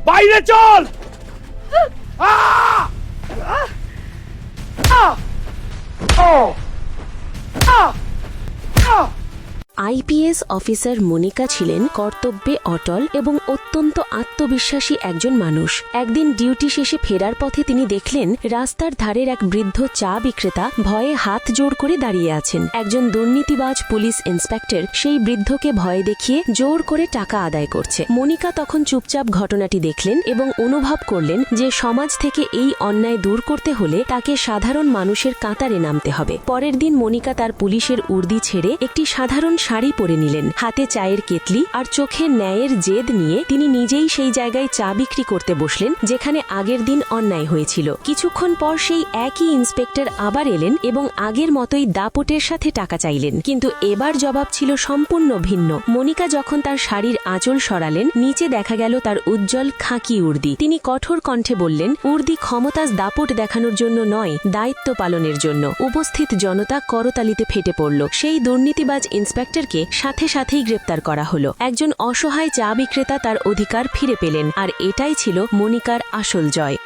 বাইরে চল। IPS officer Monika ছিলেন কর্তব্যে অটল এবং অত্যন্ত আত্মবিশ্বাসী একজন মানুষ। একদিন ডিউটি শেষে ফেরার পথে তিনি দেখলেন রাস্তার ধারের এক বৃদ্ধ চা বিক্রেতা ভয়ে হাত জোড় করে দাঁড়িয়ে আছেন। একজন দুর্নীতিবাজ পুলিশ ইন্সপেক্টর সেই বৃদ্ধকে ভয় দেখিয়ে জোর করে টাকা আদায় করছে। মনিকা তখন চুপচাপ ঘটনাটি দেখলেন এবং অনুভব করলেন যে সমাজ থেকে এই অন্যায় দূর করতে হলে তাকে সাধারণ মানুষের কাতারে নামতে হবে। পরের দিন মনিকা তার পুলিশের উর্দি ছেড়ে একটি সাধারণ শাড়ি পরে নিলেন। হাতে চায়ের কেতলি আর চোখে ন্যায়ের জেদ নিয়ে তিনি নিজেই সেই জায়গায় চা বিক্রি করতে বসলেন যেখানে আগের দিন অন্যায় হয়েছিল। কিছুক্ষণ পর সেই একই ইন্সপেক্টর আবার এলেন এবং আগের মতোই দাপটের সাথে টাকা চাইলেন, কিন্তু এবার জবাব ছিল সম্পূর্ণ ভিন্ন। মনিকা যখন তার শাড়ির আঁচল সরালেন, নিচে দেখা গেল তার উজ্জ্বল খাকি উর্দি। তিনি কঠোর কণ্ঠে বললেন, উর্দি ক্ষমতার দাপট দেখানোর জন্য নয়, দায়িত্ব পালনের জন্য। উপস্থিত জনতা করতালিতে ফেটে পড়ল। সেই দুর্নীতিবাজ ইন্সপেক্টরকে সাথে সাথেই গ্রেপ্তার করা হলো। একজন অসহায় চা বিক্রেতা তার অধিকার ফিরে পেলেন, আর এটাই ছিল মনিকার আসল জয়।